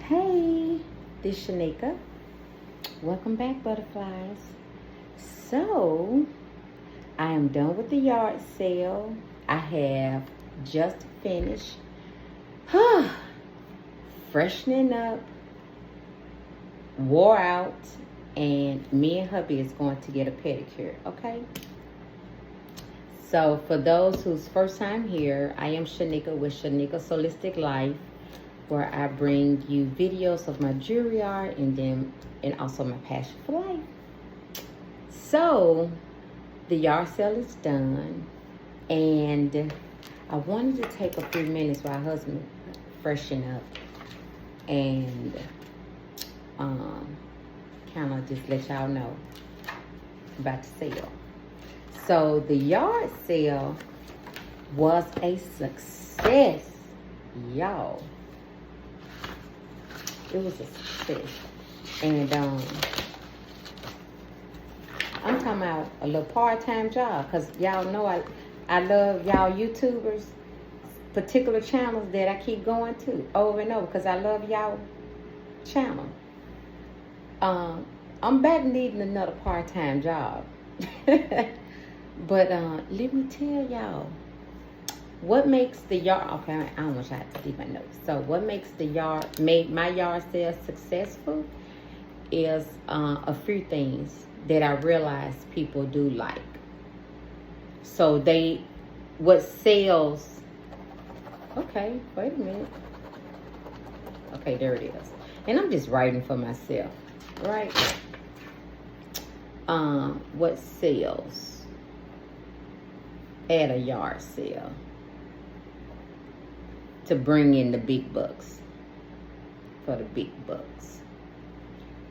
Hey, this is Shanika. Welcome back, butterflies. So, I am done with the yard sale. I have just finished freshening up, wore out, and me and hubby is going to get a pedicure, okay? So, for those who's first time here, I am Shanika with Shanika's Holistic Life, where I bring you videos of my jewelry art and also my passion for life. So the yard sale is done, and I wanted to take a few minutes while my husband freshen up and kind of just let y'all know about the sale. So the yard sale was a success, y'all. It was a success. And I'm talking about a little part-time job, because y'all know I love y'all YouTubers, particular channels that I keep going to over and over because I love y'all channel. I'm back needing another part-time job. But let me tell y'all, what makes the yard, okay, I don't want y'all to see my notes. So what makes my yard sale successful is a few things that I realize people do like. So what sells, okay, wait a minute. Okay, there it is. And I'm just writing for myself, right? What sells at a yard sale to bring in the big bucks, for the big bucks.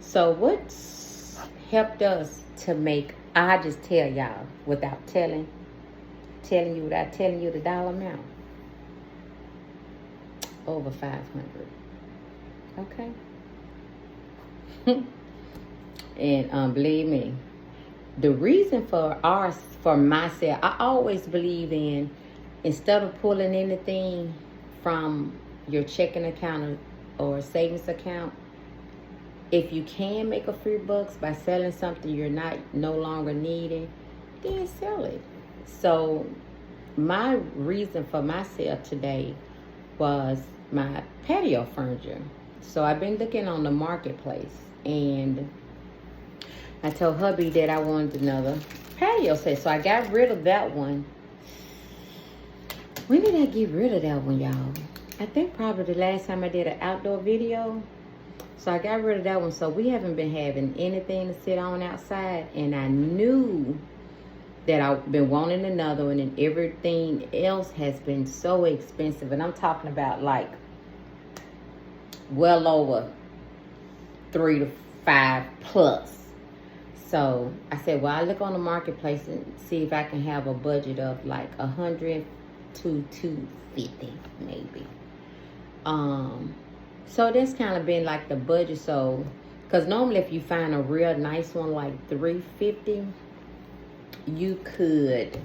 So what's helped us to make, I just tell y'all without telling you the dollar amount, over 500. Okay. And believe me, the reason for my sale, I always believe in, instead of pulling anything from your checking account or savings account, if you can make a few bucks by selling something you're no longer needing, then sell it. So my reason for my sale today was my patio furniture. So I've been looking on the marketplace, and I told hubby that I wanted another patio set. So I got rid of that one. When did I get rid of that one, y'all? I think probably the last time I did an outdoor video. So I got rid of that one. So we haven't been having anything to sit on outside. And I knew that I've been wanting another one, and everything else has been so expensive. And I'm talking about like well over 3 to 5 plus. So I said, well, I look on the marketplace and see if I can have a budget of like 100 to 250 maybe. So that's kind of been like the budget. So, because normally if you find a real nice one like 350, you could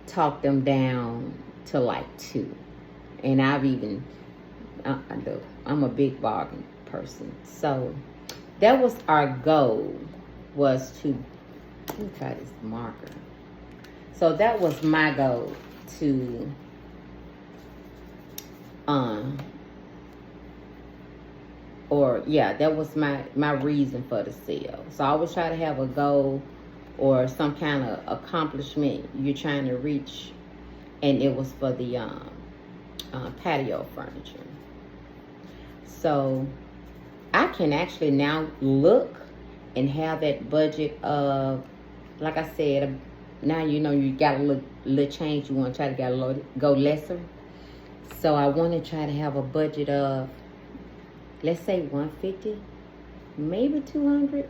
talk them down to like 2. And I've even, I'm a big bargain person. So that was our goal, was to, let me try this marker. So that was my goal, to that was my reason for the sale. So I always try to have a goal or some kind of accomplishment you're trying to reach, and it was for the patio furniture. So I can actually now look and have that budget of, like I said, now you know you got a little change, you want to try to go lesser. So I want to try to have a budget of, let's say 150, maybe 200.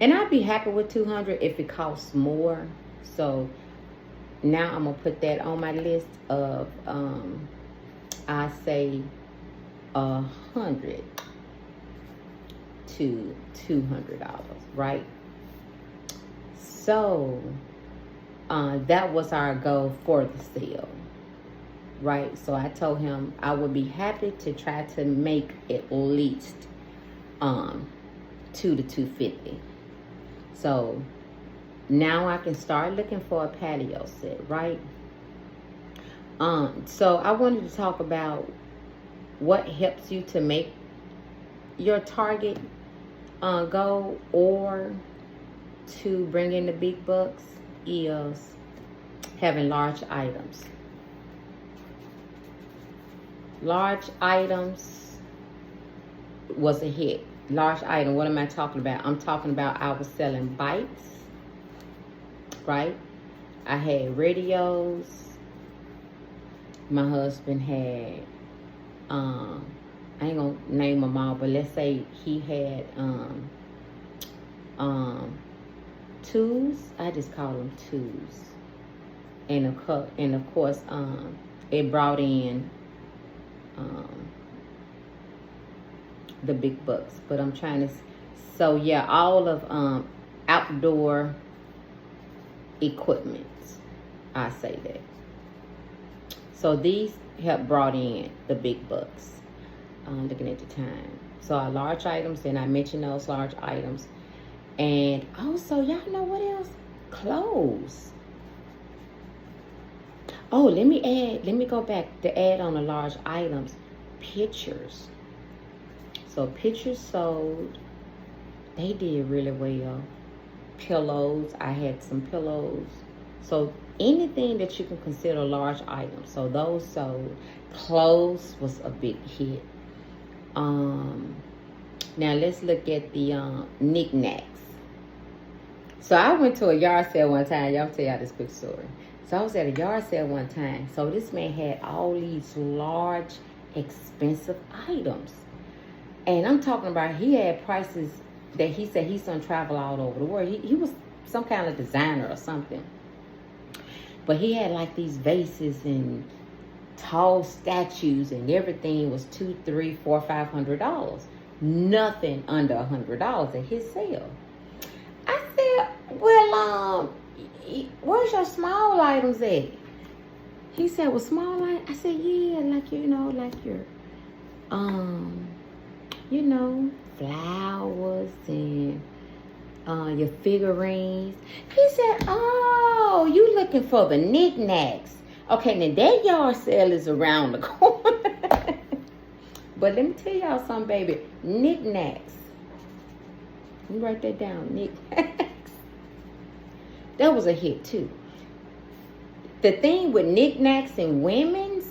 And I'd be happy with 200 if it costs more. So now I'm going to put that on my list of, I say 100 to $200, right? So that was our goal for the sale. right? So I told him I would be happy to try to make at least 2 to 250. So now I can start looking for a patio set, right? So I wanted to talk about what helps you to make your target goal or to bring in the big bucks is having large items. Large items was a hit. Large item, what am I talking about? I'm talking about I was selling bikes, right? I had radios. My husband had, I ain't gonna name them all, but let's say he had tools. I just call them tools. And of course, it brought in the big bucks. But I'm trying to, so yeah, all of outdoor equipment. I say that. So these have brought in the big bucks. Looking at the time. So our large items, and I mentioned those large items. And also, y'all know what else? Clothes. Oh, let me go back to add on the large items. Pictures. So pictures sold. They did really well. Pillows. I had some pillows. So anything that you can consider large items. So those sold. Clothes was a big hit. Now let's look at the knickknacks. So I went to a yard sale one time. Y'all tell y'all this quick story. So I was at a yard sale one time. So this man had all these large, expensive items. And I'm talking about he had prices that he said he's going to travel all over the world. He was some kind of designer or something. But he had like these vases and tall statues and everything was $200, $300, $400, $500. Nothing under $100 at his sale. I said, well, where's your small items at? He said, well, small items? I said, yeah, like, like your, flowers and your figurines. He said, oh, you looking for the knickknacks. Okay, now that yard sale is around the corner. But let me tell y'all something, baby. Knickknacks. Let me write that down. Knickknacks. That was a hit, too. The thing with knickknacks and women's,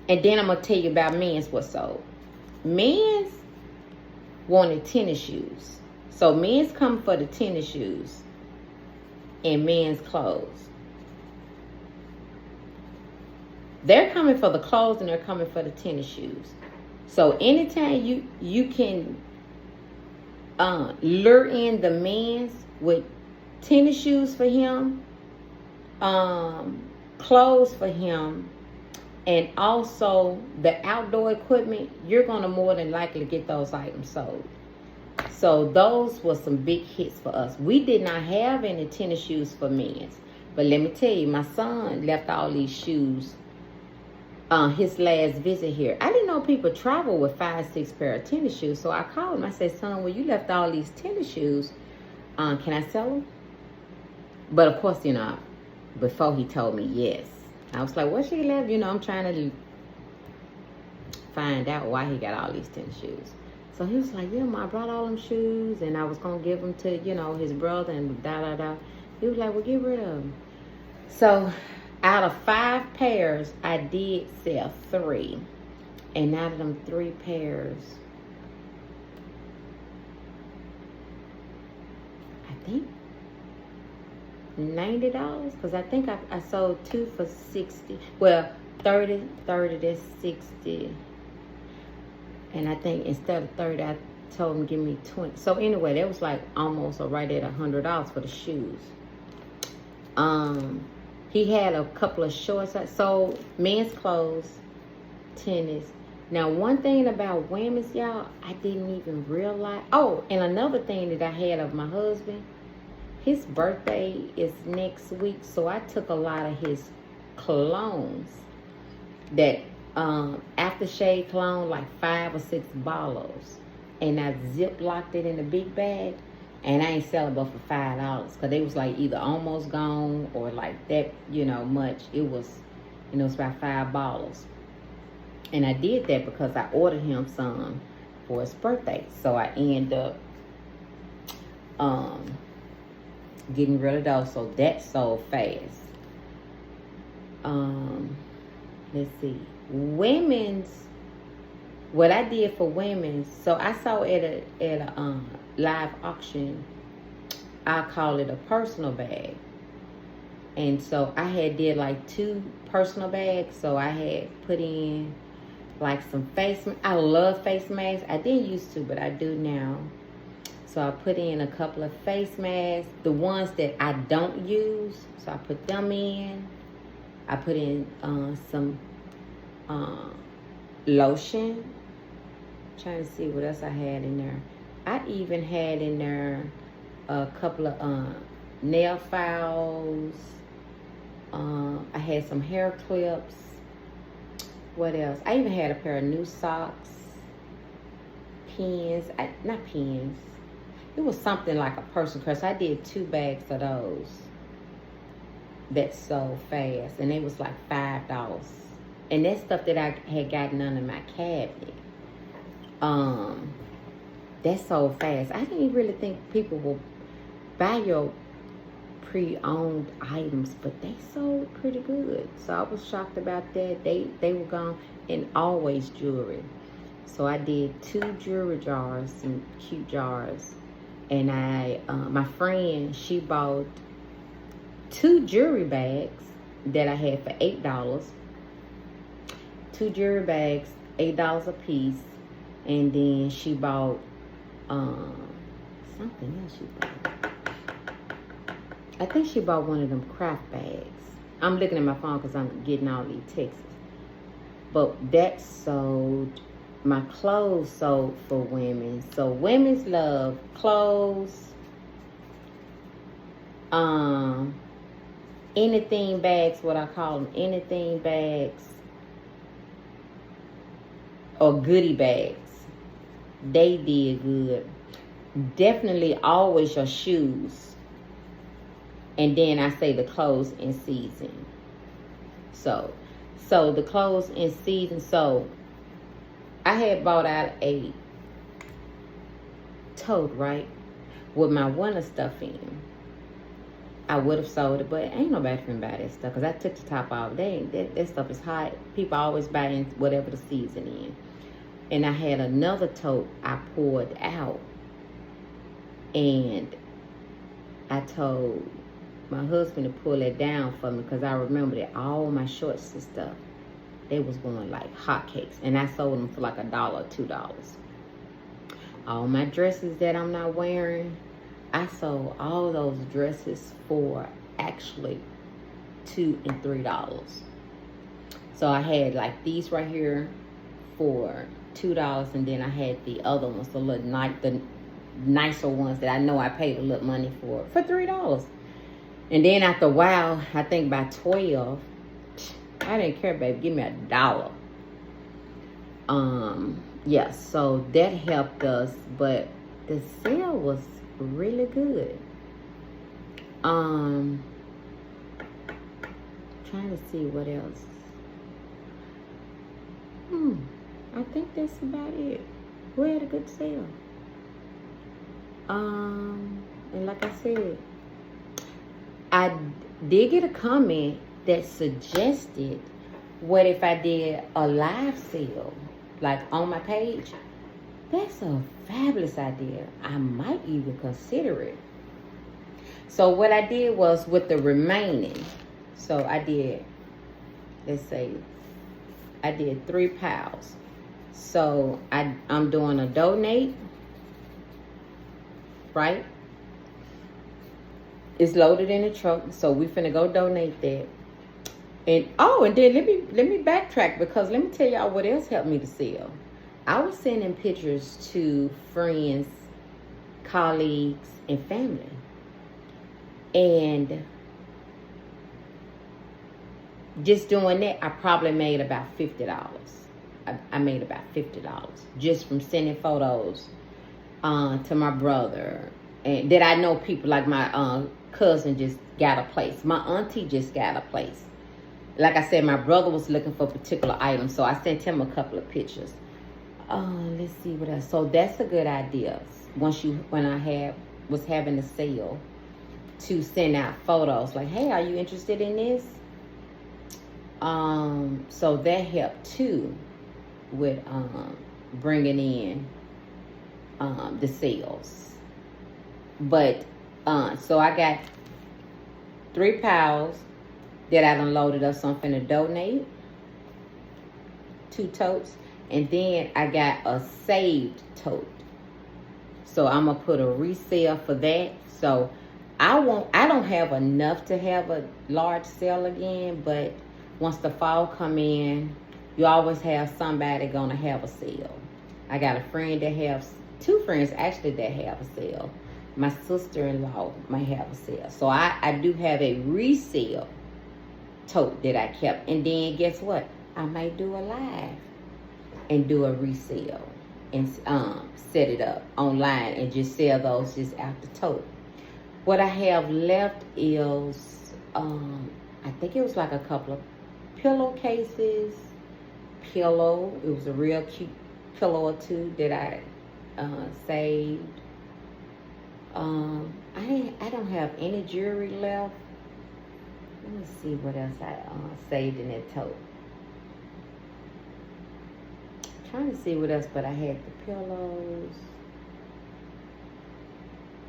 and then I'm going to tell you about men's what sold. Men's wanted tennis shoes. So men's come for the tennis shoes and men's clothes. They're coming for the clothes and they're coming for the tennis shoes. So anytime you can lure in the men's with tennis shoes for him, clothes for him, and also the outdoor equipment, you're going to more than likely get those items sold. So those were some big hits for us. We did not have any tennis shoes for men's. But let me tell you, my son left all these shoes his last visit here. I didn't know people travel with 5-6 pair of tennis shoes. So I called him. I said, son, well, you left all these tennis shoes. Can I sell them? But of course, before he told me yes. I was like, what she left? I'm trying to find out why he got all these tennis shoes. So he was like, yeah, I brought all them shoes and I was going to give them to, his brother and da-da-da. He was like, well, get rid of them. So out of 5 pairs, I did sell 3. And out of them 3 pairs, I think $90. Because I think I sold 2 for 60. Well, 30, that's 60. And I think instead of 30, I told him give me 20. So anyway, that was like almost right at $100 for the shoes. He had a couple of shorts. So men's clothes, tennis. Now, one thing about women's, y'all, I didn't even realize. Oh, and another thing that I had of my husband, his birthday is next week, so I took a lot of his colognes, that aftershave cologne, like 5 or 6 bottles, and I ziplocked it in a big bag, and I ain't selling but for $5 because they was like either almost gone or like that, much. It was, it's about $5. And I did that because I ordered him some for his birthday. So I end up getting rid of those. So that sold fast. Let's see. Women's, what I did for women's, so I saw at a live auction, I call it a personal bag. And so I had did like 2 personal bags. So I had put in like some I love face masks. I didn't used to, but I do now. So I put in a couple of face masks. The ones that I don't use, so I put them in. I put in some lotion. I'm trying to see what else I had in there. I even had in there a couple of nail files. I had some hair clips. What else? I even had a pair of new socks. Pens. Not pens. It was something like a person purse. I did 2 bags of those. That sold fast. And it was like $5. And that's stuff that I had gotten under my cabinet. That sold fast. I didn't really think people will buy your pre-owned items, but they sold pretty good. So I was shocked about that. They were gone. And always jewelry. So I did 2 jewelry jars, some cute jars. And my friend, she bought 2 jewelry bags that I had for $8. 2 jewelry bags, $8 a piece. And then she bought something else she bought. I think she bought one of them craft bags. I'm looking at my phone because I'm getting all these texts. But that sold. My clothes sold for women. So women's love clothes. Anything bags, what I call them, anything bags. Or goodie bags. They did good. Definitely always your shoes. And then I say the clothes in season. So the clothes in season. So I had bought out a tote, right, with my winter stuff in. I would have sold it, but ain't nobody finna buy that stuff because I took the top off. That stuff is hot. People always buy in whatever the season in. And I had another tote I poured out. And I told my husband to pull it down for me because I remember that all my shorts and stuff, they was going like hotcakes. And I sold them for like $1 or $2. All my dresses that I'm not wearing, I sold all those dresses for actually $2 and $3. So I had like these right here for $2, and then I had the other ones, the nicer ones that I know I paid a little money for $3. And then after a while, I think by 12, I didn't care, baby. Give me $1. Yeah, so that helped us, but the sale was really good. Trying to see what else. I think that's about it. We had a good sale. And like I said, I did get a comment that suggested, what if I did a live sale, like on my page? That's a fabulous idea. I might even consider it. So what I did was with the remaining, so I did, let's say, I did 3 piles. So I'm doing a donate, right? It's loaded in the truck, so we finna go donate that. And then let me backtrack, because let me tell y'all what else helped me to sell. I was sending pictures to friends, colleagues, and family. And just doing that, I probably made about $50. I made about $50 just from sending photos to my brother. And that I know people like my cousin just got a place. My auntie just got a place. Like I said, my brother was looking for particular items, so I sent him a couple of pictures. Let's see what else. So that's a good idea. When I was having a sale, to send out photos like, hey, are you interested in this? So that helped too with bringing in the sales. But so I got 3 piles that I done loaded up, so I'm finna donate 2 totes, and then I got a saved tote, so I'm gonna put a resale for that. So I don't have enough to have a large sale again, but once the fall come in, you always have somebody gonna have a sale. I got a friend that has 2 friends actually that have a sale. My sister-in-law might have a sale, so I do have a resale tote that I kept. And then guess what? I might do a live and do a resale and set it up online and just sell those just out the tote. What I have left is I think it was like a couple of pillowcases. It was a real cute pillow or 2 that I saved. I don't have any jewelry left. Let me see what else I saved in that tote. Trying to see what else, but I had the pillows.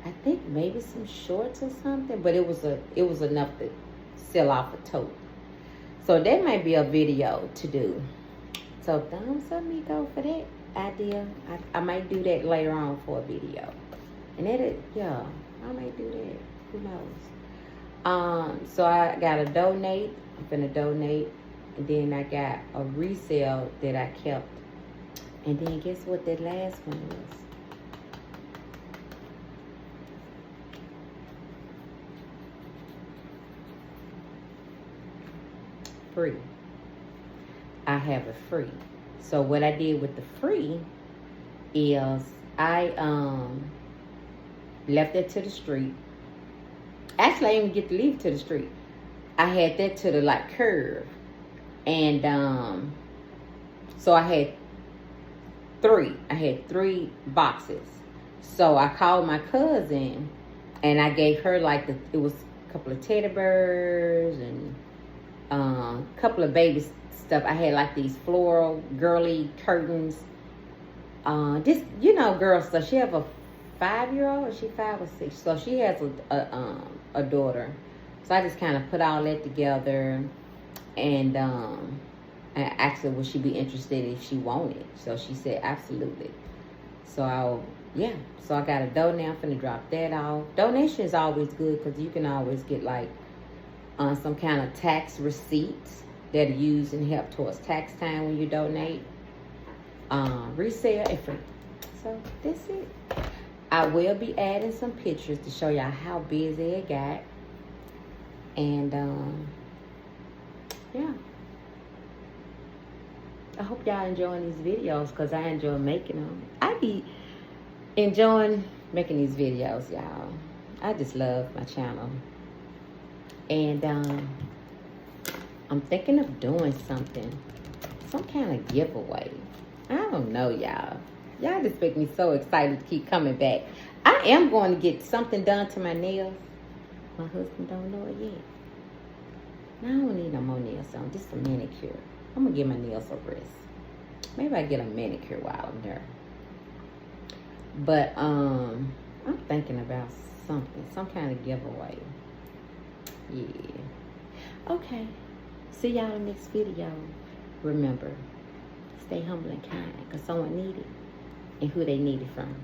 I think maybe some shorts or something, but it was enough to sell off a tote. So that might be a video to do. So thumbs up me go for that idea. I might do that later on for a video. And I might do that. Who knows? So I got to donate. I'm finna donate. And then I got a resale that I kept. And then guess what that last one was? Free. I have a free. So what I did with the free is I left it to the street. Actually, I didn't even get to leave it to the street. I had that to the like curve. And so I had 3. I had 3 boxes. So I called my cousin and I gave her like it was a couple of teddy bears and a couple of baby stuff. I had like these floral girly curtains. Just girl stuff. She have a 5-year-old, or she 5 or 6. So she has a daughter. So I just kind of put all that together, and I asked her would she be interested if she wanted. So she said absolutely. So so I got a dough now. I'm finna drop that off. Donation is always good because you can always get like some kind of tax receipts that are used and help towards tax time when you donate. Resale and free. So that's it. I will be adding some pictures to show y'all how busy it got. And I hope y'all enjoying these videos because I enjoy making them. I be enjoying making these videos, y'all. I just love my channel. And I'm thinking of doing something, some kind of giveaway. I don't know, y'all. Y'all just make me so excited to keep coming back. I am going to get something done to my nails. My husband don't know it yet. Now I don't need no more nails on, just a manicure. I'm going to give my nails a rest. Maybe I get a manicure while I'm there. But I'm thinking about something, some kind of giveaway. Yeah. Okay. See y'all in the next video. Remember, stay humble and kind because someone needs it and who they need it from.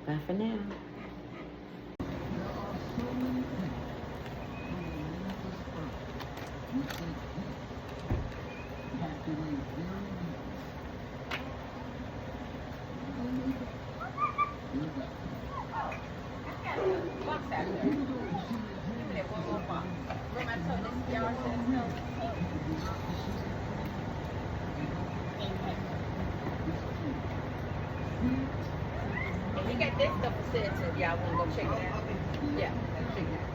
Bye for now. Box that. That stuff was said to y'all want to go check it out. Yeah, check it out.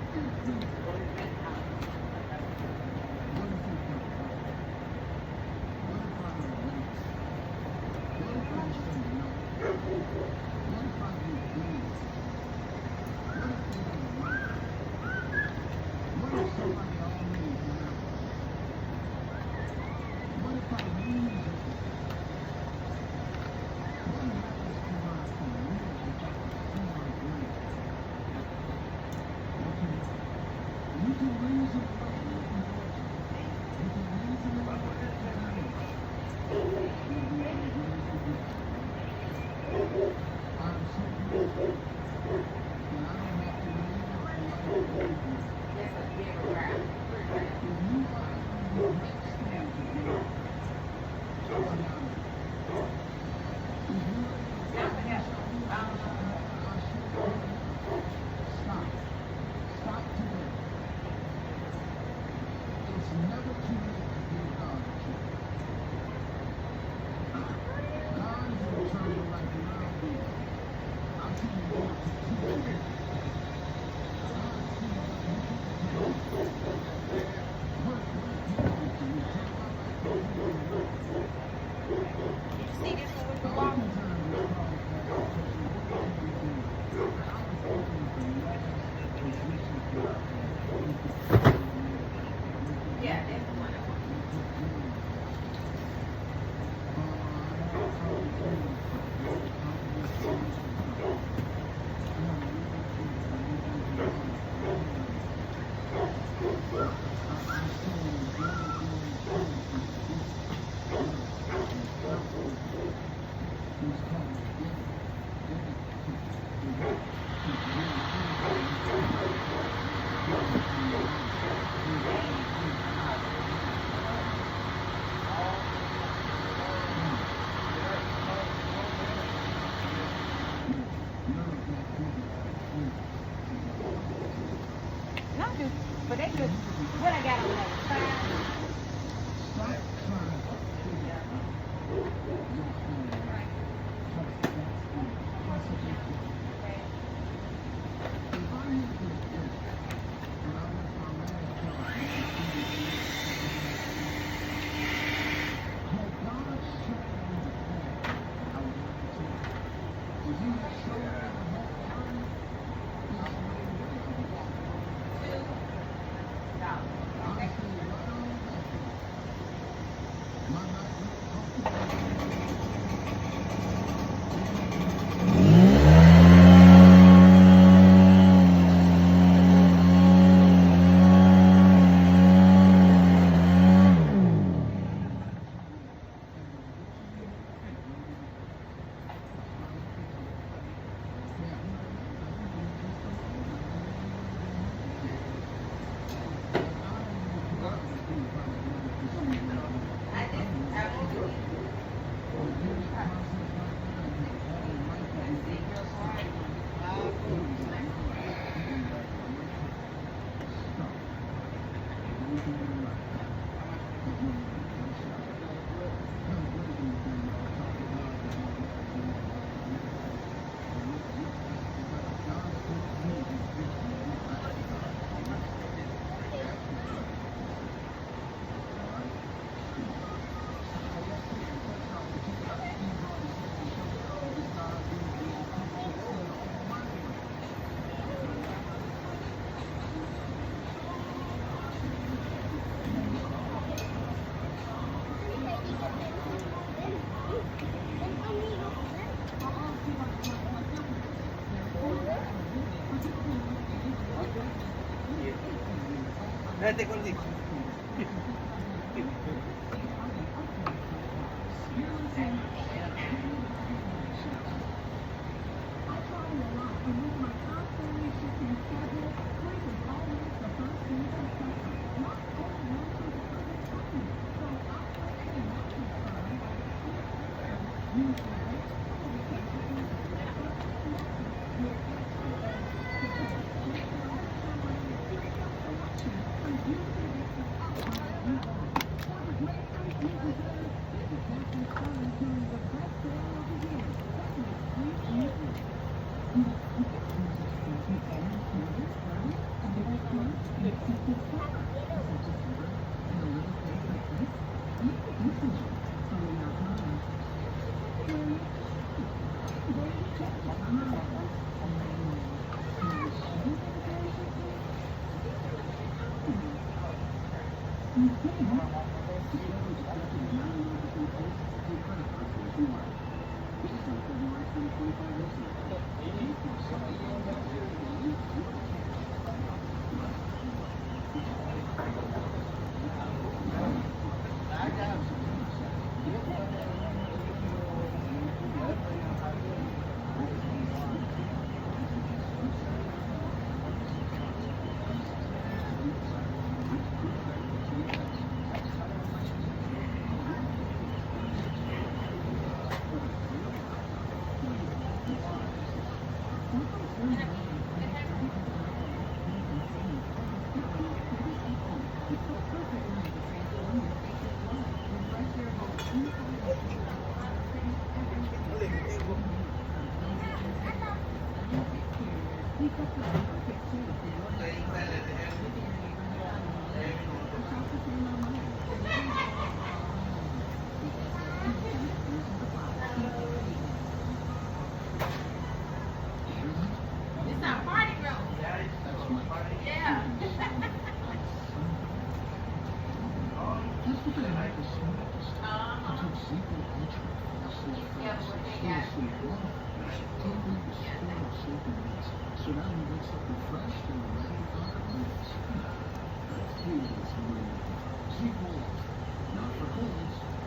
But they just, what I got on that Vete gordito. It's our party room. Yeah. So now he wakes up refreshed and ready for our meals. Feels great. Sequel, not for colds.